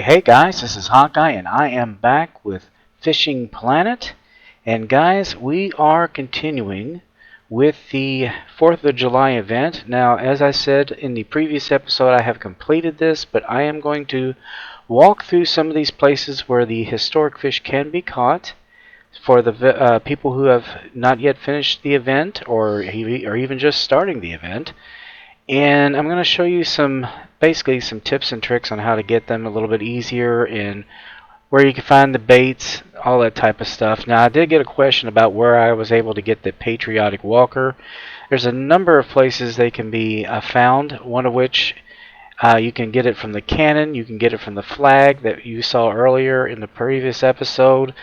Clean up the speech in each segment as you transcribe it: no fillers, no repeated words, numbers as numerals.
Hey guys, this is Hawkeye and I am back with Fishing Planet. And guys, we are continuing with the 4th of July event. Now, as I said in the previous episode, I have completed this, but I am going to walk through some of these places where the historic fish can be caught for the people who have not yet finished the event or even just starting the event. And I'm going to show you basically some tips and tricks on how to get them a little bit easier and where you can find the baits, all that type of stuff. Now, I did get a question about where I was able to get the patriotic walker. There's a number of places they can be found, one of which you can get it from the cannon, you can get it from the flag that you saw earlier in the previous episode.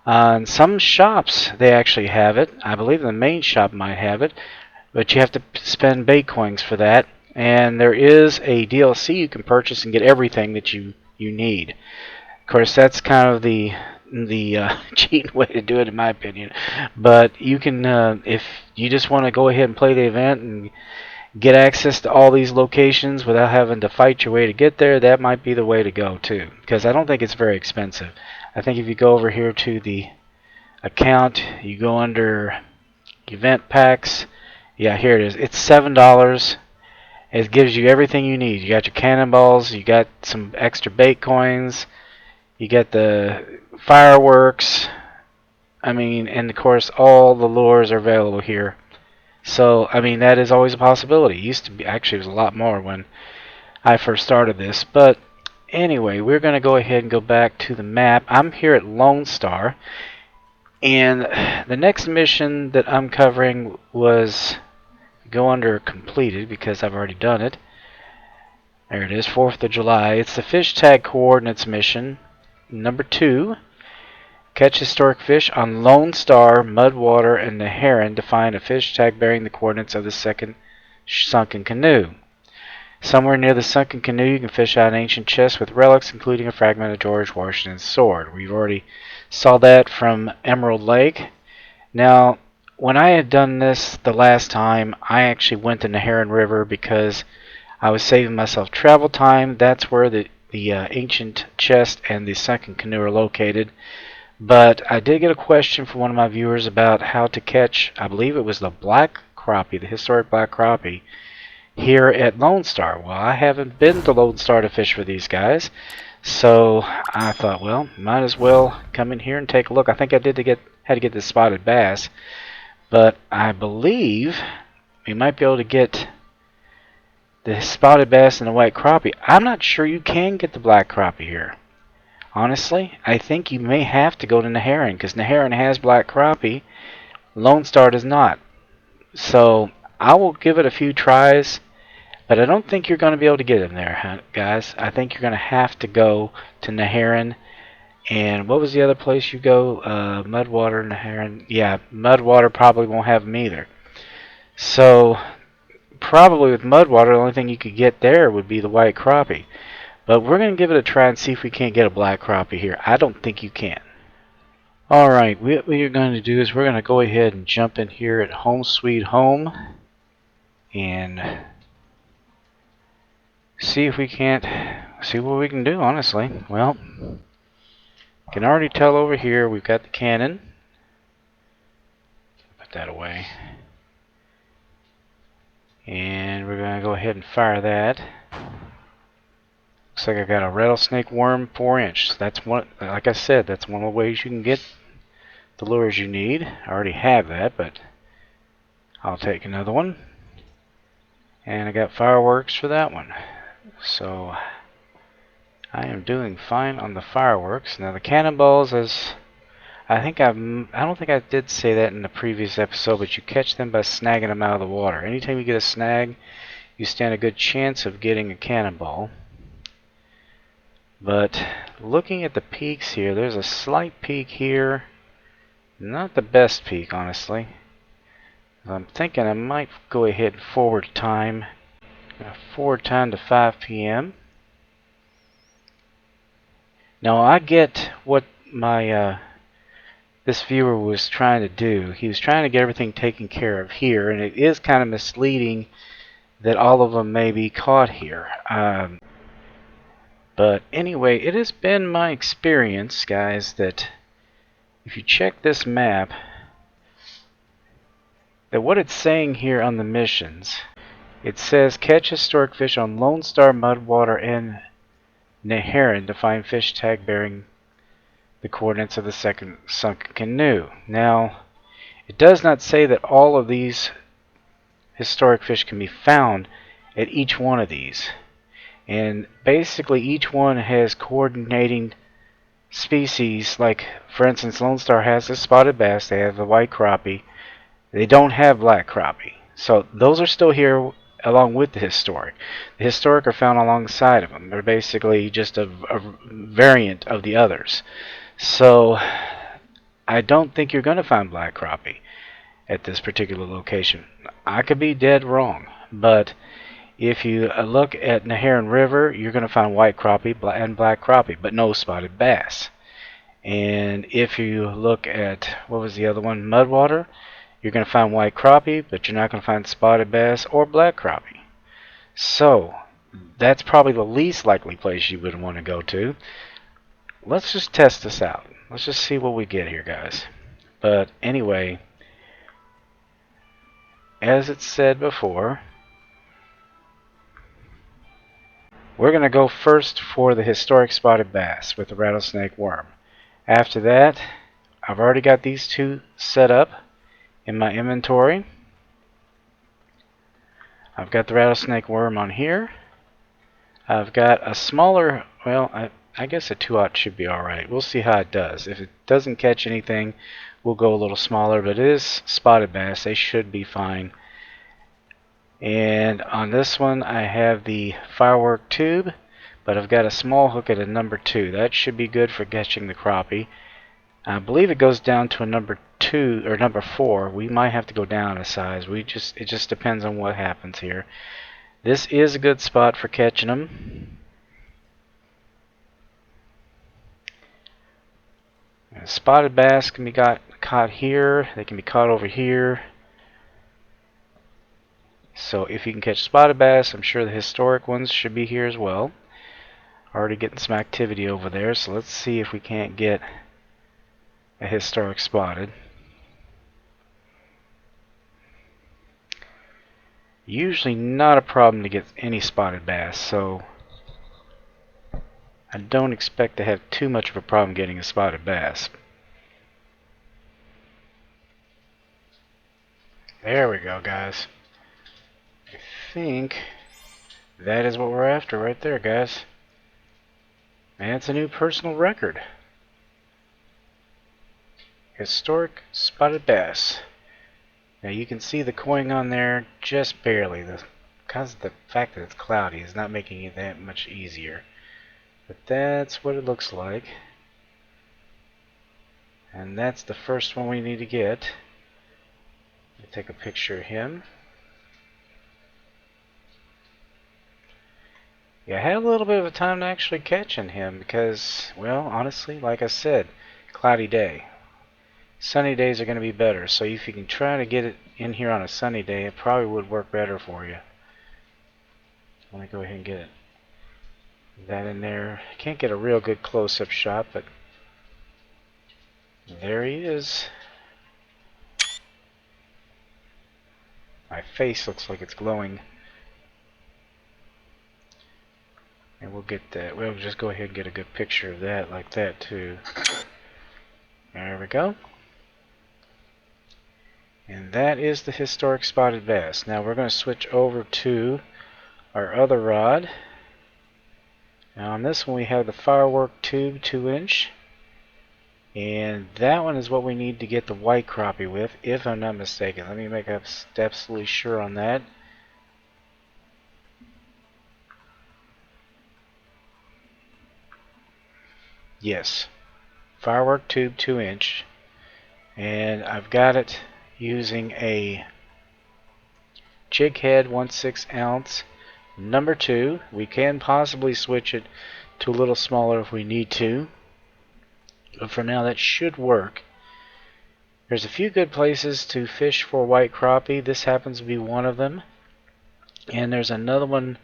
In some shops, they actually have it. I believe the main shop might have it. But you have to spend bait coins for that. And there is a DLC you can purchase and get everything that you need. Of course, that's kind of the cheating way to do it, in my opinion. But you can, if you just want to go ahead and play the event and get access to all these locations without having to fight your way to get there, that might be the way to go too. Because I don't think it's very expensive. I think if you go over here to the account, you go under event packs. Yeah, here it is. It's $7. It gives you everything you need. You got your cannonballs, you got some extra bait coins, you got the fireworks. I mean, and of course, all the lures are available here. So, I mean, that is always a possibility. It used to be, actually, it was a lot more when I first started this. But anyway, we're going to go ahead and go back to the map. I'm here at Lone Star. And the next mission that I'm covering was go under completed because I've already done it. There it is, 4th of July. It's the fish tag coordinates mission number 2. Catch historic fish on Lone Star, Mudwater, and the Heron to find a fish tag bearing the coordinates of the second sunken canoe. Somewhere near the sunken canoe you can fish out an ancient chest with relics including a fragment of George Washington's sword. We've already saw that from Emerald Lake. Now, when I had done this the last time, I actually went in the Heron River because I was saving myself travel time. That's where the ancient chest and the sunken canoe are located. But I did get a question from one of my viewers about how to catch, I believe it was the Black Crappie, the historic Black Crappie, here at Lone Star. Well, I haven't been to Lone Star to fish for these guys. So I thought, well, might as well come in here and take a look. I think I had to get the spotted bass. But I believe we might be able to get the spotted bass and the white crappie. I'm not sure you can get the black crappie here. Honestly, I think you may have to go to Heron because Heron has black crappie. Lone Star does not. So I will give it a few tries, but I don't think you're going to be able to get him there, guys. I think you're going to have to go to Heron. And what was the other place you go? Mudwater and Heron. Yeah, Mudwater probably won't have them either. So, probably with Mudwater, the only thing you could get there would be the white crappie. But we're going to give it a try and see if we can't get a black crappie here. I don't think you can. Alright, what we're going to do is we're going to go ahead and jump in here at Home Sweet Home. And see if we can't, see what we can do, honestly. Well, can already tell over here we've got the cannon. Put that away. And we're going to go ahead and fire that. Looks like I got a rattlesnake worm 4-inch. That's one, like I said, that's one of the ways you can get the lures you need. I already have that, but I'll take another one. And I got fireworks for that one. So I am doing fine on the fireworks. Now the cannonballs, as I don't think I did say that in the previous episode, but you catch them by snagging them out of the water. Anytime you get a snag, you stand a good chance of getting a cannonball. But looking at the peaks here, there's a slight peak here. Not the best peak, honestly. I'm thinking I might go ahead and forward time. Forward time to 5 p.m. Now I get what my this viewer was trying to do. He was trying to get everything taken care of here, and it is kind of misleading that all of them may be caught here. But anyway, it has been my experience, guys, that if you check this map, that what it's saying here on the missions, it says catch historic fish on Lone Star, Mudwater, and Heron to find fish tag bearing the coordinates of the second sunken canoe. Now, it does not say that all of these historic fish can be found at each one of these. And basically each one has coordinating species, like for instance Lone Star has the spotted bass, they have the white crappie, they don't have black crappie. So those are still here along with the historic. The historic are found alongside of them. They're basically just a variant of the others. So I don't think you're going to find black crappie at this particular location. I could be dead wrong, but if you look at the Heron River, you're going to find white crappie and black crappie, but no spotted bass. And if you look at, what was the other one, Mudwater, you're going to find white crappie, but you're not going to find spotted bass or black crappie. So that's probably the least likely place you would want to go to. Let's just test this out. Let's just see what we get here, guys. But anyway, as it said before, we're going to go first for the historic spotted bass with the rattlesnake worm. After that, I've already got these two set up in my inventory. I've got the rattlesnake worm on here. I've got a smaller, well, I guess a 2/0 should be alright. We'll see how it does. If it doesn't catch anything, we'll go a little smaller, but it is spotted bass. They should be fine. And on this one I have the firework tube, but I've got a small hook at a number 2. That should be good for catching the crappie. I believe it goes down to a number 2 or number 4. We might have to go down a size. It just depends on what happens here. This is a good spot for catching them. Spotted bass can be caught here. They can be caught over here. So if you can catch spotted bass, I'm sure the historic ones should be here as well. Already getting some activity over there, so let's see if we can't get a historic spotted. Usually not a problem to get any spotted bass, so I don't expect to have too much of a problem getting a spotted bass. There we go, guys. I think that is what we're after right there, guys. And it's a new personal record. Historic spotted bass. Now you can see the coin on there just barely. Because of the fact that it's cloudy is not making it that much easier. But that's what it looks like. And that's the first one we need to get. Let me take a picture of him. Yeah, I had a little bit of a time to actually catching him because, well, honestly, like I said, cloudy day. Sunny days are going to be better, so if you can try to get it in here on a sunny day, it probably would work better for you. Let me go ahead and get that in there. Can't get a real good close-up shot, but there he is. My face looks like it's glowing. And we'll get that. We'll just go ahead and get a good picture of that, like that too. There we go. And that is the historic spotted bass. Now we're going to switch over to our other rod. Now on this one we have the firework tube 2-inch. And that one is what we need to get the white crappie with, if I'm not mistaken. Let me make absolutely sure on that. Yes. Firework tube 2-inch. And I've got it using a jig head 1/6 ounce number 2. We can possibly switch it to a little smaller if we need to. But for now that should work. There's a few good places to fish for white crappie. This happens to be one of them. And there's another one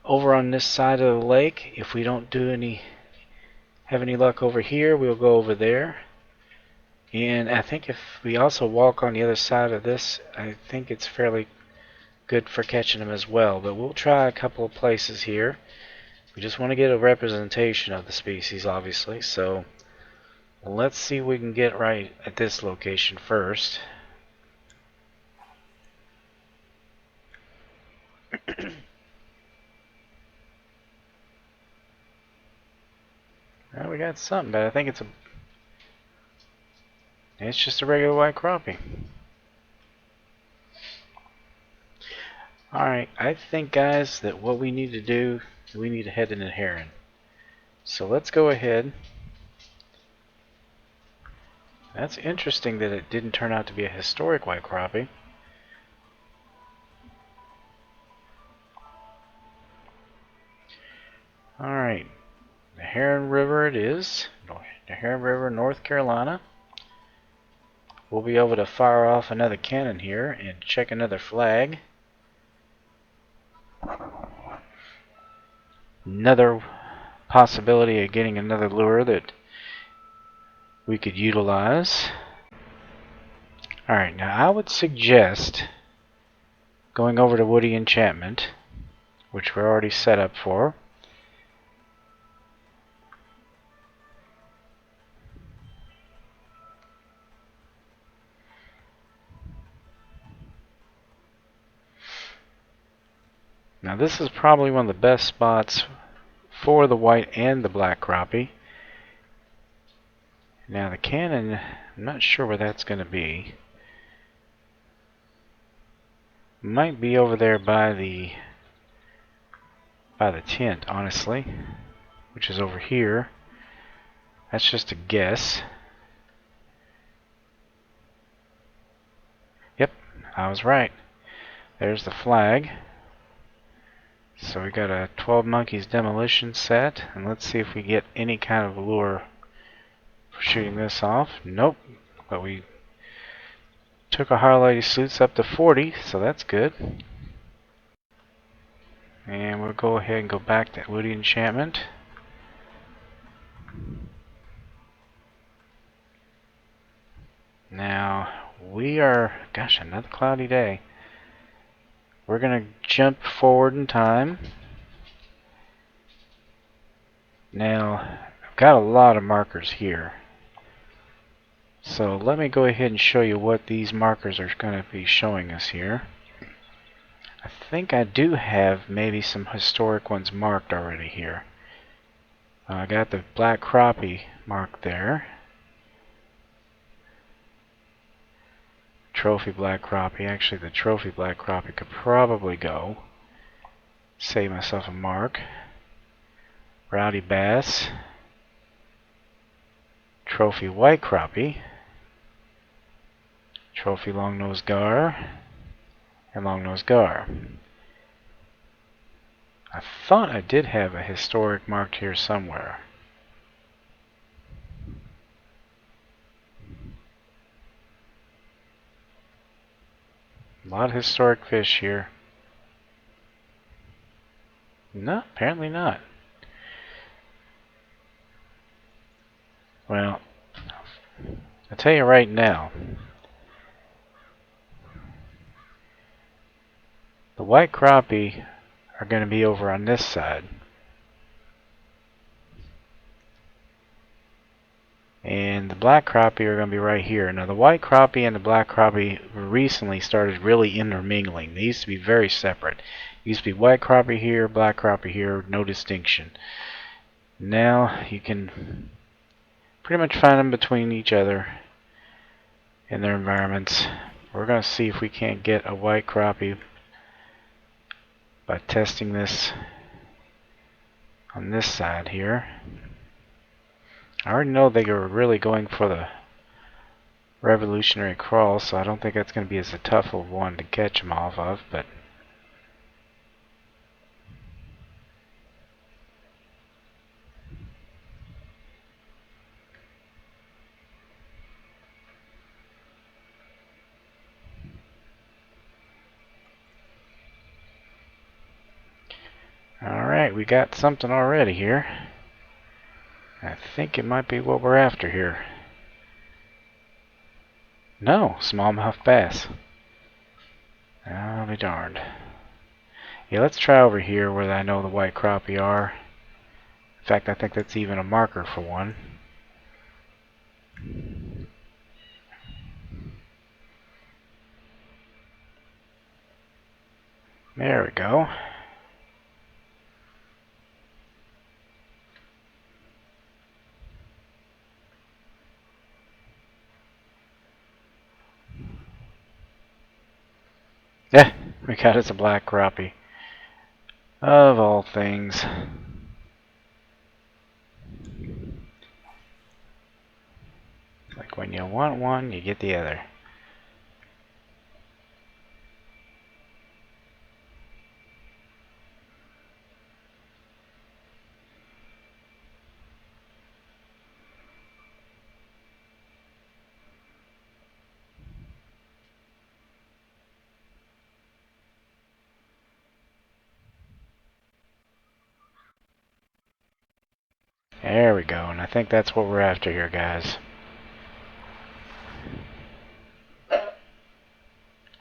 over on this side of the lake. If we don't have any luck over here, we'll go over there. And I think if we also walk on the other side of this, I think it's fairly good for catching them as well. But we'll try a couple of places here. We just want to get a representation of the species, obviously. So let's see if we can get right at this location first. Well, we got something, but I think it's just a regular white crappie. Alright, I think, guys, that what we need to do, we need to head in a heron. So let's go ahead. That's interesting that it didn't turn out to be a historic white crappie. Alright, the Heron River it is. The Heron River, North Carolina. We'll be able to fire off another cannon here and check another flag. Another possibility of getting another lure that we could utilize. Alright, now I would suggest going over to Woody Enchantment, which we're already set up for. Now this is probably one of the best spots for the white and the black crappie. Now the cannon, I'm not sure where that's going to be. Might be over there by the tent, honestly, which is over here. That's just a guess. Yep, I was right. There's the flag. So we got a 12 Monkeys demolition set, and let's see if we get any kind of lure for shooting this off. Nope, but we took our highlighted suits up to 40, so that's good. And we'll go ahead and go back to Woody Enchantment. Now we are, gosh, another cloudy day. We're going to jump forward in time. Now, I've got a lot of markers here. So let me go ahead and show you what these markers are going to be showing us here. I think I do have maybe some historic ones marked already here. I got the Black Crappie marked there. Trophy Black Crappie. Actually, the Trophy Black Crappie could probably go. Save myself a mark. Rowdy Bass. Trophy White Crappie. Trophy Longnose Gar. And Longnose Gar. I thought I did have a historic marked here somewhere. A lot of historic fish here. No, apparently not. Well, I'll tell you right now, the white crappie are going to be over on this side. And the black crappie are going to be right here. Now the white crappie and the black crappie recently started really intermingling. They used to be very separate. It used to be white crappie here, black crappie here, no distinction. Now you can pretty much find them between each other in their environments. We're going to see if we can't get a white crappie by testing this on this side here. I already know they are really going for the revolutionary crawl, so I don't think that's going to be as a tough of one to catch them off of, but alright, we got something already here. I think it might be what we're after here. No, smallmouth bass. I'll be darned. Yeah, let's try over here where I know the white crappie are. In fact, I think that's even a marker for one. There we go. Yeah, we got us a black crappie. Of all things. Like when you want one, you get the other. There we go, and I think that's what we're after here, guys.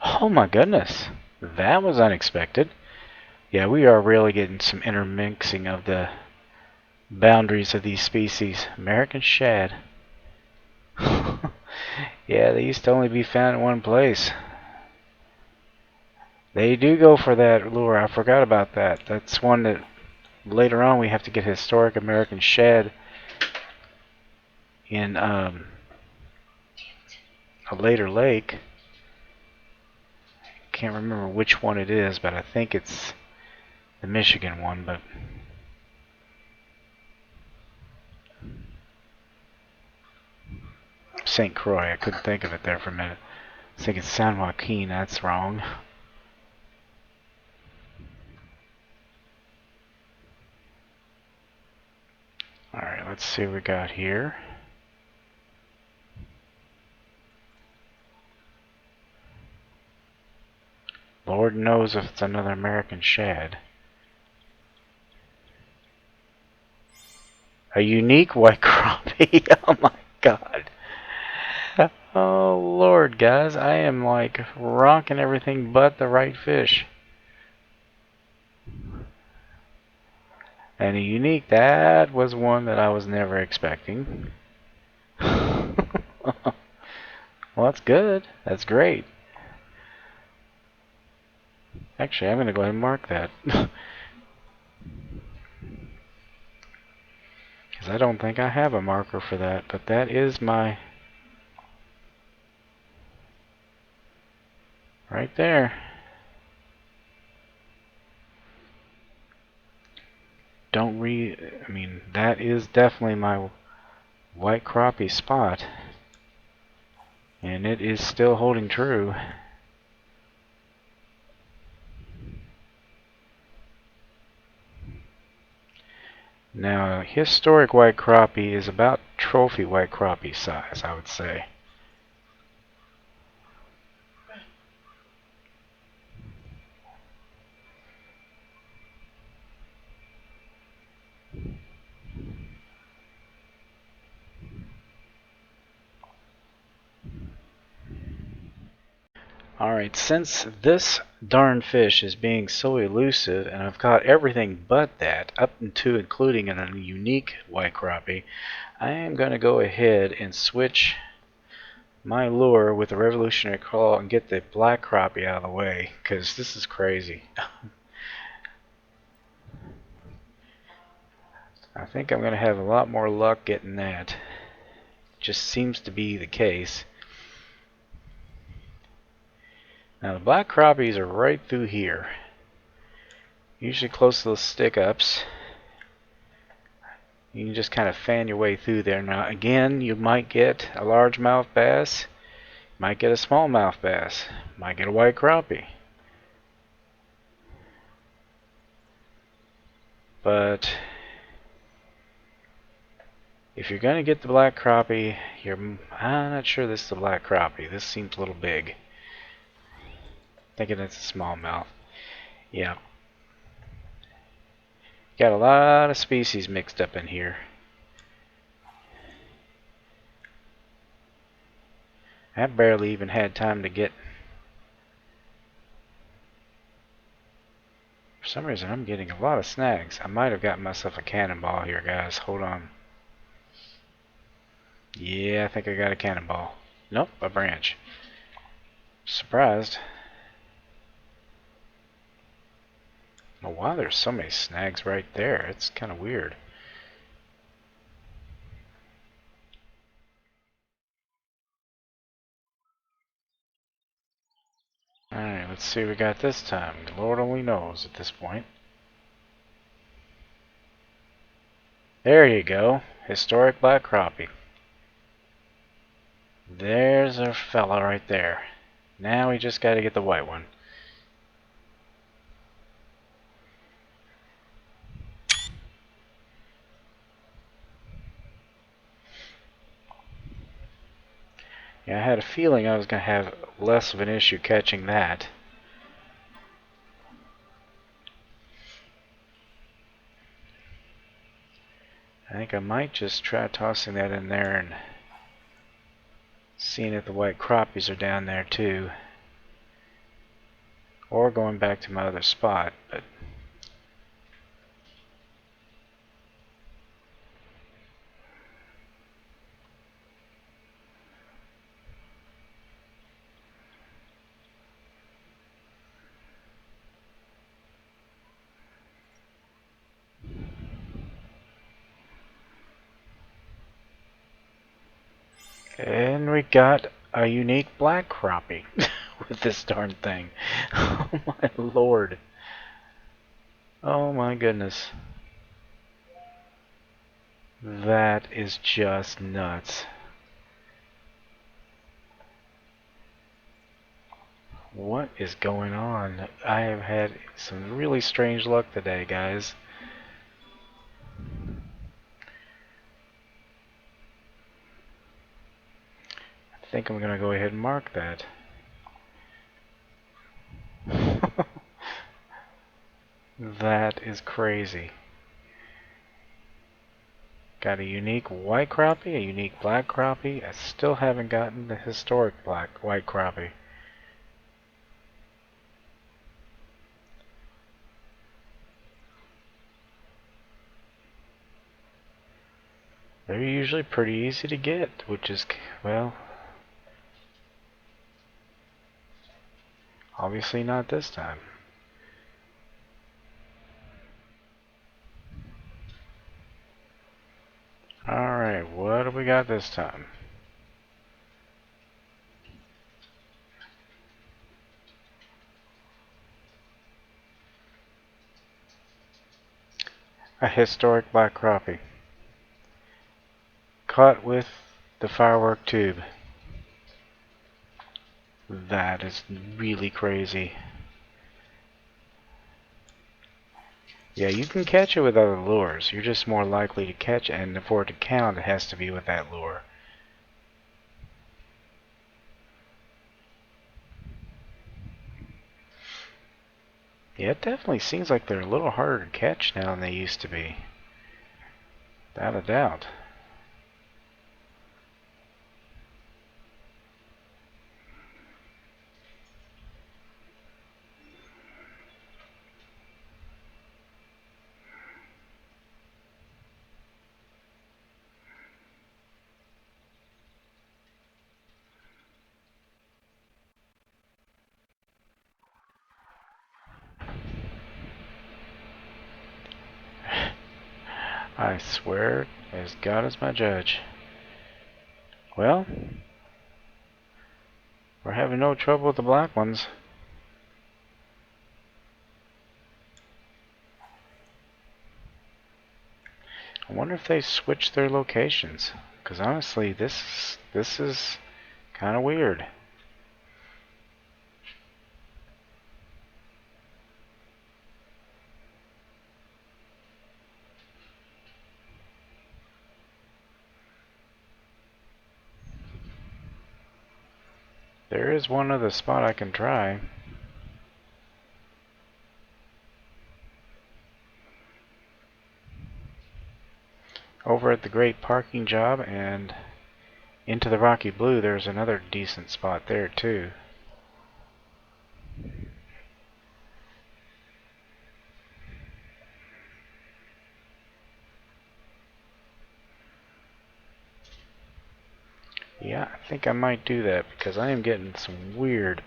Oh my goodness, that was unexpected. Yeah, we are really getting some intermixing of the boundaries of these species. American shad. Yeah, they used to only be found in one place. They do go for that lure. I forgot about that. That's one that later on we have to get historic American shad in a later lake. Can't remember which one it is, but I think it's the Michigan one. But St. Croix, I couldn't think of it there for a minute. I was thinking San Joaquin. That's wrong. Alright, let's see what we got here. Lord knows if it's another American shad. A unique white crappie. Oh my god. Oh Lord, guys, I am like rocking everything but the right fish. And a unique, that was one that I was never expecting. Well, that's good. That's great. Actually, I'm going to go ahead and mark that. Because I don't think I have a marker for that, but that is my... right there. I mean, that is definitely my white crappie spot. And it is still holding true. Now, historic white crappie is about trophy white crappie size, I would say. Alright, since this darn fish is being so elusive, and I've caught everything but that, up to including a unique white crappie, I am going to go ahead and switch my lure with the revolutionary crawl and get the black crappie out of the way, because this is crazy. I think I'm going to have a lot more luck getting that. just seems to be the case. Now the black crappies are right through here, usually close to the stick-ups. You can just kind of fan your way through there. Now again, you might get a largemouth bass, might get a smallmouth bass, might get a white crappie. But if you're going to get the black crappie, I'm not sure this is the black crappie. This seems a little big. Thinking it's a smallmouth. Yeah. Got a lot of species mixed up in here. I barely even had time to get... For some reason I'm getting a lot of snags. I might have gotten myself a cannonball here, guys. Hold on. Yeah, I think I got a cannonball. Nope, a branch. Surprised. Oh wow, there's so many snags right there. It's kind of weird. Alright, let's see what we got this time. The Lord only knows at this point. There you go. Historic Black Crappie. There's our fella right there. Now we just got to get the white one. Yeah, I had a feeling I was going to have less of an issue catching that. I think I might just try tossing that in there and seeing if the white crappies are down there too. Or going back to my other spot, but and we got a unique black crappie with this darn thing. Oh my lord. Oh my goodness. That is just nuts. What is going on? I have had some really strange luck today, guys. I think I'm gonna go ahead and mark that. That is crazy. Got a unique white crappie, a unique black crappie. I still haven't gotten the historic white crappie. They're usually pretty easy to get, which is, well, obviously not this time. Alright, what do we got this time? A historic black crappie. Caught with the firework tube. That is really crazy. Yeah, you can catch it with other lures. You're just more likely to catch it, and for it to count, it has to be with that lure. Yeah, it definitely seems like they're a little harder to catch now than they used to be. Without a doubt. I swear, as God is my judge. Well, we're having no trouble with the black ones. I wonder if they switched their locations. Because honestly, this is kind of weird. There is one other spot I can try. Over at the Great Parking Job and into the Rocky Blue, there's another decent spot there too. Yeah, I think I might do that because I am getting some weird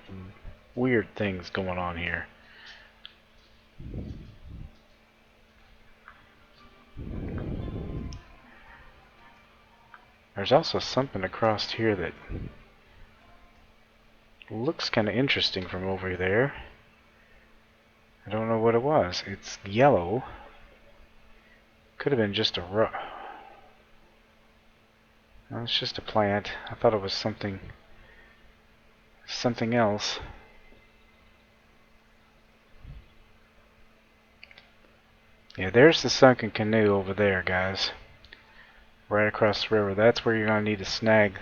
things going on here. There's also something across here that looks kind of interesting from over there. I don't know what it was. It's yellow. Could have been just a no, it's just a plant. I thought it was something else. Yeah, there's the sunken canoe over there, guys. Right across the river. That's where you're going to need to snag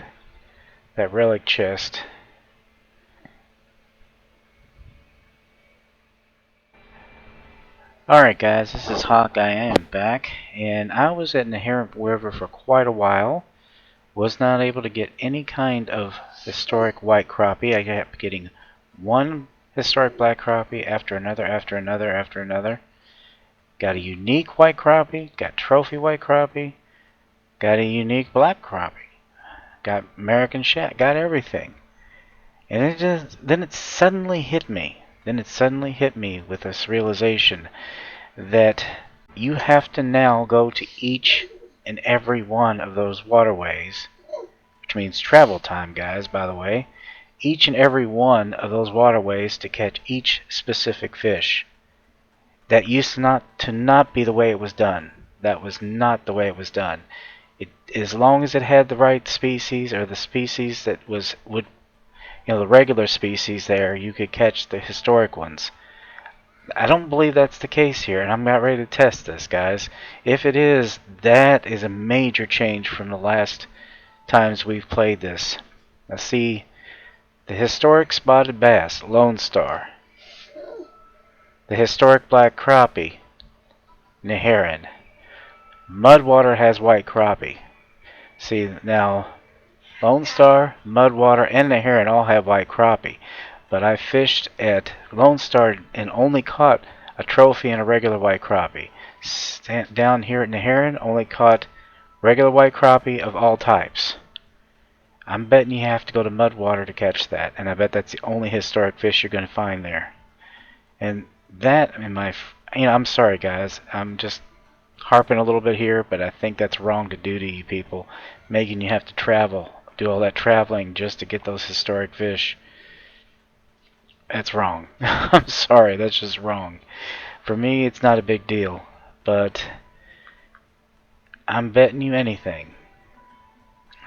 that relic chest. Alright guys, this is Hawkeye. I am back, and I was at the Heron River for quite a while. Was not able to get any kind of historic white crappie. I kept getting one historic black crappie after another, after another, after another. Got a unique white crappie, got trophy white crappie, got a unique black crappie, got American shad, got everything. And then it suddenly hit me. Then it suddenly hit me with this realization that you have to now go to each and every one of those waterways, which means travel time, guys, by the way, each and every one of those waterways to catch each specific fish. That used to not be the way it was done. That was not the way it was done. As long as it had the right species, or the species that would the regular species there, you could catch the historic ones. I don't believe that's the case here, and I'm about ready to test this, guys. If it is, that is a major change from the last times we've played this. Now see, the historic spotted bass, Lone Star. The historic black crappie, Heron. Mudwater has white crappie. See, now, Lone Star, Mudwater, and the Heron all have white crappie. But I fished at Lone Star and only caught a trophy and a regular white crappie. Down here at the Heron, only caught regular white crappie of all types. I'm betting you have to go to Mudwater to catch that, and I bet that's the only historic fish you're going to find there. And that, I'm sorry guys, I'm just harping a little bit here, but I think that's wrong to do to you people, making you have to travel, do all that traveling just to get those historic fish. That's wrong. I'm sorry, that's just wrong. For me, it's not a big deal, but I'm betting you anything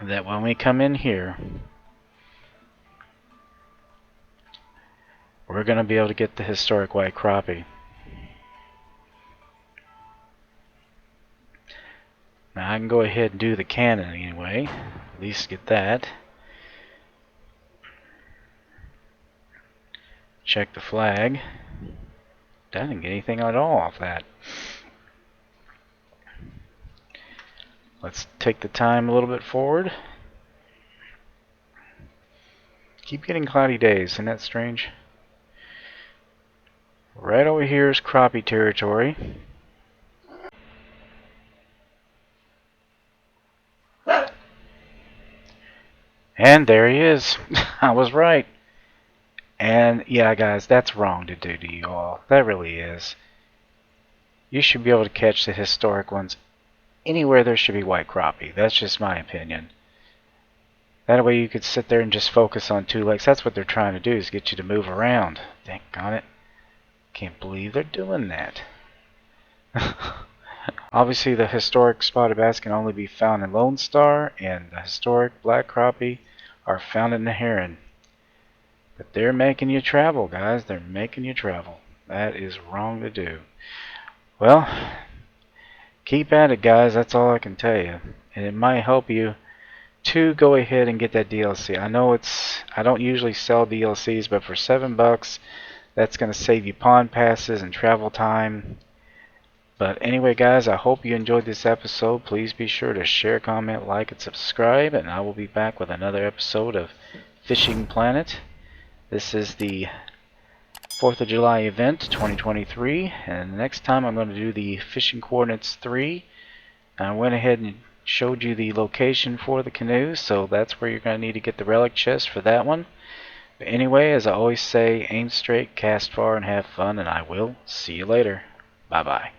that when we come in here, we're going to be able to get the historic white crappie. Now I can go ahead and do the cannon anyway, at least get that. Check the flag. Didn't get anything at all off that. Let's take the time a little bit forward. Keep getting cloudy days, isn't that strange? Right over here is crappie territory. And there he is. I was right. And yeah, guys, that's wrong to do to you all. That really is. You should be able to catch the historic ones anywhere there should be white crappie. That's just my opinion. That way you could sit there and just focus on 2 legs. That's what they're trying to do, is get you to move around. Dang on it. Can't believe they're doing that. Obviously the historic spotted bass can only be found in Lone Star, and the historic black crappie are found in the Heron. But they're making you travel, guys. They're making you travel. That is wrong to do. Well, keep at it, guys. That's all I can tell you. And it might help you to go ahead and get that DLC. I know I don't usually sell DLCs, but for $7, that's going to save you pond passes and travel time. But anyway, guys, I hope you enjoyed this episode. Please be sure to share, comment, like, and subscribe. And I will be back with another episode of Fishing Planet. This is the 4th of July event 2023. And next time I'm going to do the Fishing Coordinates 3. I went ahead and showed you the location for the canoe, so that's where you're going to need to get the relic chest for that one. But anyway, as I always say, aim straight, cast far, and have fun, and I will see you later. Bye-bye.